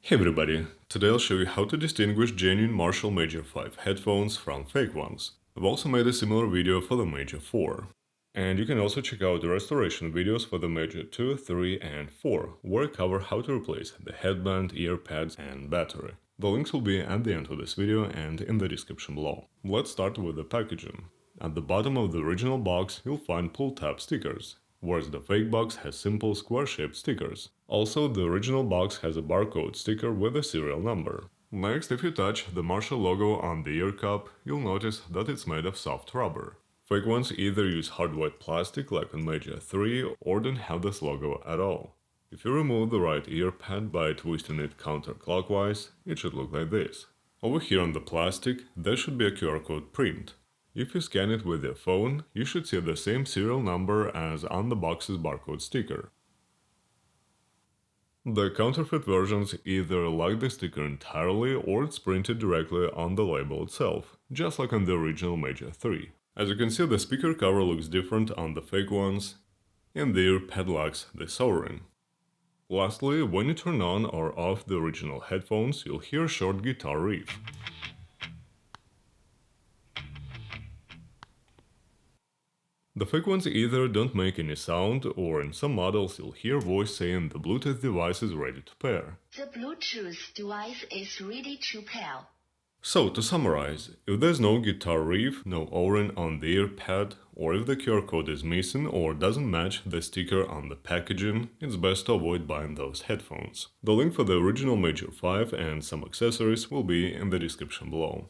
Hey everybody, today I'll show you how to distinguish genuine Marshall Major 5 headphones from fake ones. I've also made a similar video for the Major 4. And you can also check out the restoration videos for the Major 2, 3 and 4, where I cover how to replace the headband, earpads and battery. The links will be at the end of this video and in the description below. Let's start with the packaging. At the bottom of the original box you'll find pull-tab stickers, whereas the fake box has simple square-shaped stickers. Also, the original box has a barcode sticker with a serial number. Next, if you touch the Marshall logo on the ear cup, you'll notice that it's made of soft rubber. Fake ones either use hard white plastic like on Major 3 or don't have this logo at all. If you remove the right ear pad by twisting it counterclockwise, it should look like this. Over here on the plastic, there should be a QR code print. If you scan it with your phone, you should see the same serial number as on the box's barcode sticker. The counterfeit versions either lack the sticker entirely or it's printed directly on the label itself, just like on the original Major 3. As you can see, the speaker cover looks different on the fake ones, and the ear pad lacks this O-ring. Lastly, when you turn on or off the original headphones, you'll hear a short guitar riff. The fake ones either don't make any sound, or in some models you'll hear a voice saying the Bluetooth device is ready to pair. The Bluetooth device is ready to pair. So, to summarize, if there's no guitar riff, no O-ring on the ear pad, or if the QR code is missing or doesn't match the sticker on the packaging, it's best to avoid buying those headphones. The link for the original Major 5 and some accessories will be in the description below.